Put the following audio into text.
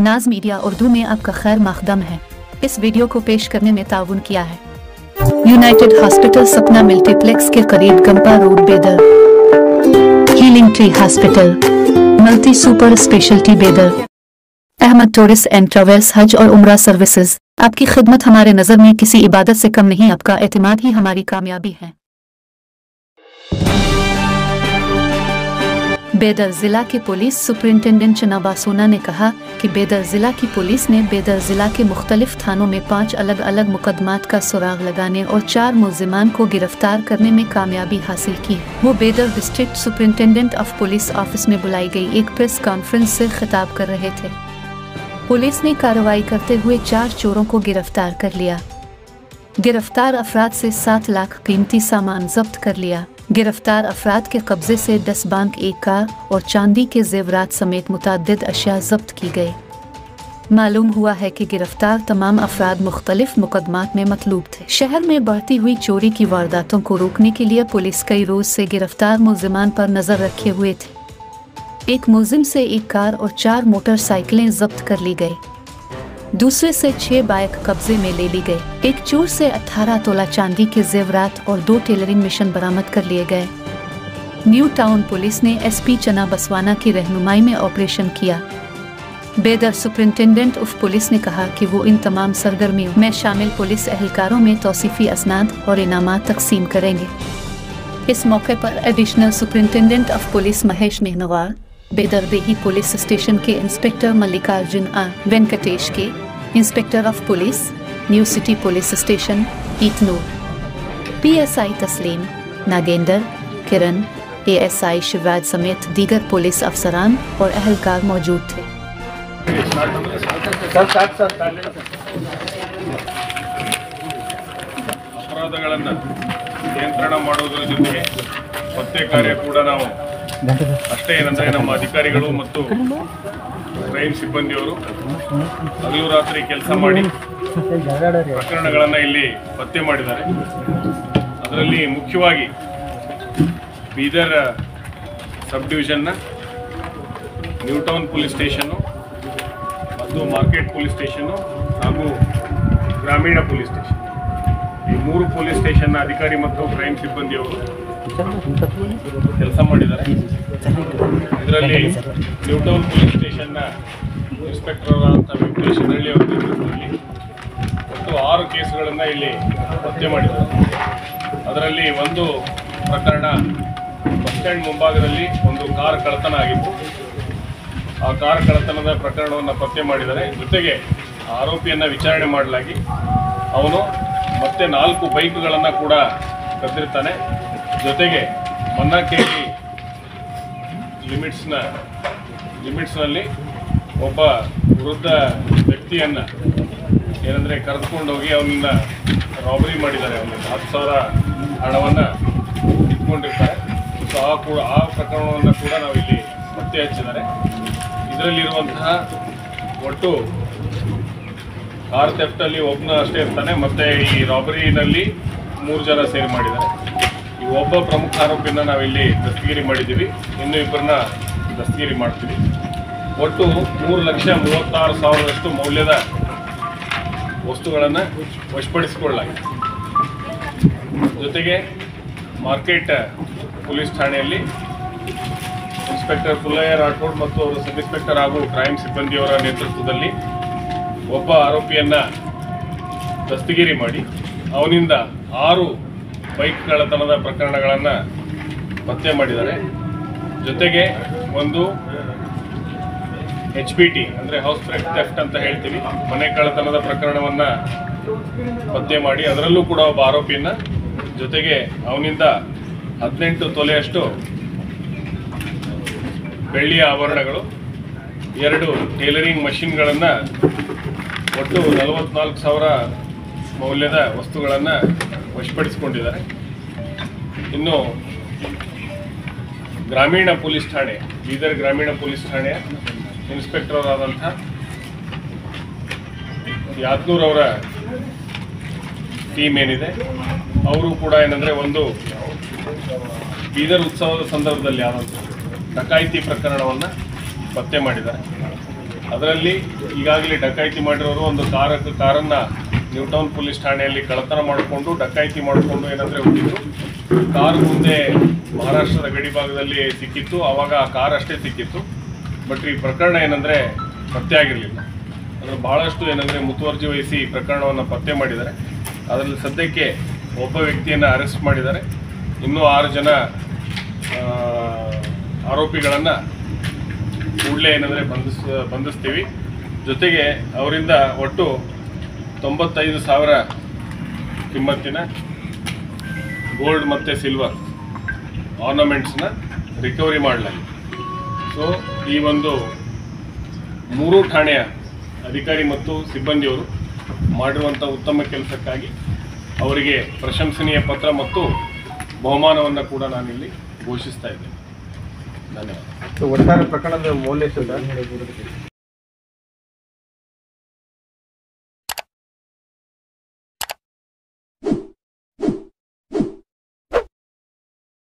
नाज मीडिया उर्दू में आपका खैर मकदम है। इस वीडियो को पेश करने में ताउन किया है यूनाइटेड हॉस्पिटल सपना मल्टीप्लेक्स के करीब गंपा रोड बेदर, healing tree hospital multi super speciality बेदर, अहमद टूरिस्ट एंड ट्रैवल्स हज और उम्रा सर्विसेज। आपकी खिदमत हमारे नज़र में किसी इबादत से कम नहीं, आपका एतमाद ही हमारी कामयाबी है। बेदर जिला के पुलिस सुपरिंटेंडेंट चनाबासोना ने कहा कि बेदर जिला की पुलिस ने बेदर जिला के मुख्तलिफ थानों में 5 अलग अलग मुकदमात का सुराग लगाने और 4 मुल्जिमान को गिरफ्तार करने में कामयाबी हासिल की। वो बेदर district superintendent of police office में बुलाई गई एक प्रेस कॉन्फ्रेंस से खिताब कर रहे थे। पुलिस ने कार्रवाई करते हुए 4 चोरों को गिरफ्तार कर लिया। गिरफ्तार अफराद से 7 लाख कीमती सामान जब्त कर लिया। गिरफ्तार अफराद के कब्जे से 10 बैंक, एक कार और चांदी के जेवरात समेत मुतअद्दिद अशिया जब्त की गई। मालूम हुआ है कि गिरफ्तार तमाम अफराद मुख्तलिफ मुकदमात में मतलूब थे। शहर में बढ़ती हुई चोरी की वारदातों को रोकने के लिए पुलिस कई रोज से गिरफ्तार मुल्जिमान पर नजर रखे हुए थे। एक मुल्जिम से एक कार और 4 मोटरसाइकिलें जब्त कर ली गई। दूसरे से 6 बाइक कब्जे में ले ली गई। एक चोर से 18 तोला चांदी के जेवरात और 2 टेलरिंग मशीन बरामद कर लिए गए। न्यू टाउन पुलिस ने एसपी चना बसवाना की रहनुमाई में ऑपरेशन किया। बेदर सुपरिंटेंडेंट ऑफ पुलिस ने कहा कि वो इन तमाम सरगर्मियों में शामिल पुलिस एहलकारों में तौसीफी असनाद और इनामात तकसीम करेंगे। इस मौके पर additional superintendent of police Mahesh Mehanwar, Bidar Dehi police station के inspector Mallikarjun Venkatesh K, inspector of police new city police station Itnur, PSI Taslim, Nagendra, Kiran, ASI Shivraj समेत दीगर पुलिस अफसरान और अहलकार मौजूद थे। अपराधಗಳನ್ನು ನಿಯಂತ್ರಣ ಮಾಡೋದರ ಜೊತೆಗೆ ಪತ್ತೆ ಕಾರ್ಯ ಕೂಡ ನಾವು ಅಷ್ಟೇ ಏನಂದರೆ ನಮ್ಮ ಅಧಿಕಾರಿಗಳು ಮತ್ತು ಕ್ರೈಮ್ ಸಿಬ್ಬಂದಿಯವರು ಹಗಲು ರಾತ್ರಿ ಕೆಲಸ ಮಾಡಿ ಪ್ರಕರಣಗಳನ್ನು ಇಲ್ಲಿ ಪತ್ತೆ ಮಾಡಿದ್ದಾರೆ। ಅದರಲ್ಲಿ ಮುಖ್ಯವಾಗಿ ಬೀದರ್ ಸಬ್ ಡಿವಿಷನ್ನ ನ್ಯೂ ಟೌನ್ ಪೊಲೀಸ್ ಸ್ಟೇಷನ್ನು ಮತ್ತು ಮಾರ್ಕೆಟ್ ಪೊಲೀಸ್ ಸ್ಟೇಷನ್ನು ಹಾಗೂ ಗ್ರಾಮೀಣ ಪೊಲೀಸ್ ಸ್ಟೇಷನ್, ಈ 3 ಪೊಲೀಸ್ ಸ್ಟೇಷನ್ನ ಅಧಿಕಾರಿ ಮತ್ತು ಕ್ರೈಮ್ ಸಿಬ್ಬಂದಿಯವರು ಕೆಲಸ ಮಾಡಿದ್ದಾರೆ। ಇದರಲ್ಲಿ ನ್ಯೂ ಟೌನ್ ಪೊಲೀಸ್ ಸ್ಟೇಷನ್ನ ಇನ್ಸ್ಪೆಕ್ಟರ್ ಅಂತ ವೆಂಕಟೇಶ್ ಹಳ್ಳಿ ಅವರ ನೇತೃತ್ವದಲ್ಲಿ ಒಟ್ಟು 6 ಕೇಸ್ಗಳನ್ನು ಇಲ್ಲಿ ಪತ್ತೆ ಮಾಡಿದ್ದಾರೆ। ಅದರಲ್ಲಿ ಒಂದು ಪ್ರಕರಣ ಬಸ್ ಸ್ಟ್ಯಾಂಡ್ ಮುಂಭಾಗದಲ್ಲಿ ಒಂದು ಕಾರ್ ಕಳ್ಳತನ ಆಗಿತ್ತು। ಆ ಕಾರ್ ಕಳ್ಳತನದ ಪ್ರಕರಣವನ್ನು ಪತ್ತೆ ಮಾಡಿದ್ದಾರೆ। ಜೊತೆಗೆ ಆರೋಪಿಯನ್ನು ವಿಚಾರಣೆ ಮಾಡಲಾಗಿ ಅವನು ಮತ್ತೆ 4 ಬೈಕ್ಗಳನ್ನು ಕೂಡ ಕದ್ದಿರ್ತಾನೆ। ಜೊತೆಗೆ ಮನ್ನಾಕೇರಿ ಲಿಮಿಟ್ಸ್ನಲ್ಲಿ ಒಬ್ಬ ವೃದ್ಧ ವ್ಯಕ್ತಿಯನ್ನು ಏನಂದರೆ ಕರೆದುಕೊಂಡೋಗಿ ಅವನನ್ನು ರಾಬರಿ ಮಾಡಿದ್ದಾರೆ। ಅವನಿಗೆ 10,000 ಹಣವನ್ನು ಇಟ್ಕೊಂಡಿರ್ತಾರೆ। ಸೊ ಆ ಪ್ರಕರಣವನ್ನು ಕೂಡ ನಾವು ಇಲ್ಲಿ ಪತ್ತೆ ಹಚ್ಚಿದ್ದಾರೆ। ಇದರಲ್ಲಿರುವಂತಹ ಒಟ್ಟು ಕಾರ್ ಥೆಫ್ಟಲ್ಲಿ ಒಬ್ಬನ ಅಷ್ಟೇ ಇರ್ತಾನೆ, ಮತ್ತು ಈ ರಾಬರಿನಲ್ಲಿ 3 ಜನ ಸೇರಿ ಮಾಡಿದ್ದಾರೆ। ಈ ಒಬ್ಬ ಪ್ರಮುಖ ಆರೋಪಿಯನ್ನು ನಾವಿಲ್ಲಿ ದಸ್ತಗಿರಿ ಮಾಡಿದ್ದೀವಿ, ಇನ್ನೂ 2 ದಸ್ತಗಿರಿ ಮಾಡ್ತೀವಿ। ಒಟ್ಟು 3,36,000 ಮೌಲ್ಯದ ವಸ್ತುಗಳನ್ನು ವಶಪಡಿಸಿಕೊಳ್ಳಲಾಗಿದೆ। ಜೊತೆಗೆ ಮಾರ್ಕೆಟ್ ಪೊಲೀಸ್ ಠಾಣೆಯಲ್ಲಿ ಇನ್ಸ್ಪೆಕ್ಟರ್ ಪುಲ್ಲಯ್ಯ ರಾಠೋಡ್ ಮತ್ತು ಅವರು ಸಬ್ ಇನ್ಸ್ಪೆಕ್ಟರ್ ಹಾಗೂ ಕ್ರೈಮ್ ಸಿಬ್ಬಂದಿಯವರ ನೇತೃತ್ವದಲ್ಲಿ ಒಬ್ಬ ಆರೋಪಿಯನ್ನು ದಸ್ತಗಿರಿ ಮಾಡಿ ಅವನಿಂದ 6 ಬೈಕ್ ಕಳ್ಳತನದ ಪ್ರಕರಣಗಳನ್ನು ಪತ್ತೆ ಮಾಡಿದ್ದಾರೆ। ಜೊತೆಗೆ ಒಂದು HPT ಅಂದರೆ ಹೌಸ್ ಬ್ರೇಕ್ ಥೆಫ್ಟ್ ಅಂತ ಹೇಳ್ತೀವಿ, ಮನೆ ಕಳ್ಳತನದ ಪ್ರಕರಣವನ್ನು ಪತ್ತೆ ಮಾಡಿ ಅದರಲ್ಲೂ ಕೂಡ ಒಬ್ಬ ಆರೋಪಿಯನ್ನು, ಜೊತೆಗೆ ಅವನಿಂದ 18 ತೊಲೆಯಷ್ಟು ಬೆಳ್ಳಿಯ ಆಭರಣಗಳು, 2 ಟೇಲರಿಂಗ್ ಮಷಿನ್ಗಳನ್ನು, ಒಟ್ಟು 44,000 ಮೌಲ್ಯದ ವಸ್ತುಗಳನ್ನು ವಶಪಡಿಸಿಕೊಂಡಿದ್ದಾರೆ। ಇನ್ನು ಗ್ರಾಮೀಣ ಪೊಲೀಸ್ ಠಾಣೆ, ಬೀದರ್ ಗ್ರಾಮೀಣ ಪೊಲೀಸ್ ಠಾಣೆಯ ಇನ್ಸ್ಪೆಕ್ಟರ್ ಆದಂಥ ಯಾತ್ನೂರ್ ಅವರ ಟೀಮ್ ಏನಿದೆ ಅವರು ಕೂಡ ಏನಂದರೆ ಒಂದು ಬೀದರ್ ಉತ್ಸವದ ಸಂದರ್ಭದಲ್ಲಿ ಆದಂಥ ಡಕಾಯಿತಿ ಪ್ರಕರಣವನ್ನು ಪತ್ತೆ ಮಾಡಿದ್ದಾರೆ। ಅದರಲ್ಲಿ ಈಗಾಗಲೇ ಡಕಾಯಿತಿ ಮಾಡಿರೋರು ಒಂದು ಕಾರನ್ನು ನ್ಯೂ ಟೌನ್ ಪೊಲೀಸ್ ಠಾಣೆಯಲ್ಲಿ ಕಳ್ಳತನ ಮಾಡಿಕೊಂಡು ಡಕಾಯಿತಿ ಮಾಡಿಕೊಂಡು ಏನಂದರೆ ಹೋಗಿದ್ದು. ಕಾರು ಮುಂದೆ ಮಹಾರಾಷ್ಟ್ರದ ಗಡಿ ಭಾಗದಲ್ಲಿ ಸಿಕ್ಕಿತ್ತು. ಆವಾಗ ಆ ಕಾರ್ ಅಷ್ಟೇ ಸಿಕ್ಕಿತ್ತು. ಬಟ್ ಈ ಪ್ರಕರಣ ಏನಂದರೆ ಪತ್ತೆ ಆಗಿರಲಿಲ್ಲ. ಅದನ್ನು ಭಾಳಷ್ಟು ಏನಂದರೆ ಮುತುವರ್ಜಿ ವಹಿಸಿ ಈ ಪ್ರಕರಣವನ್ನು ಪತ್ತೆ ಮಾಡಿದ್ದಾರೆ. ಅದರಲ್ಲಿ ಸದ್ಯಕ್ಕೆ ಒಬ್ಬ ವ್ಯಕ್ತಿಯನ್ನು ಅರೆಸ್ಟ್ ಮಾಡಿದ್ದಾರೆ. ಇನ್ನೂ 6 ಜನ ಆರೋಪಿಗಳನ್ನು ಕೂಡಲೇ ಏನಂದರೆ ಬಂಧಿಸ್ತೀವಿ. ಜೊತೆಗೆ ಅವರಿಂದ ಒಟ್ಟು 95,000 ಕಿಮ್ಮತ್ತಿನ ಗೋಲ್ಡ್ ಮತ್ತು ಸಿಲ್ವರ್ ಆರ್ನಮೆಂಟ್ಸ್ನ ರಿಕವರಿ ಮಾಡಲಾಗಿದೆ. ಸೊ ಈ ಒಂದು 3 ಠಾಣೆಯ ಅಧಿಕಾರಿ ಮತ್ತು ಸಿಬ್ಬಂದಿಯವರು ಮಾಡಿರುವಂಥ ಉತ್ತಮ ಕೆಲಸಕ್ಕಾಗಿ ಅವರಿಗೆ ಪ್ರಶಂಸನೀಯ ಪತ್ರ ಮತ್ತು ಬಹುಮಾನವನ್ನು ಕೂಡ ನಾನಿಲ್ಲಿ ಘೋಷಿಸ್ತಾ ಇದ್ದೇನೆ. ಧನ್ಯವಾದ. ಒಟ್ಟಾರೆ ಪ್ರಕರಣದ ಮೌಲ್ಯ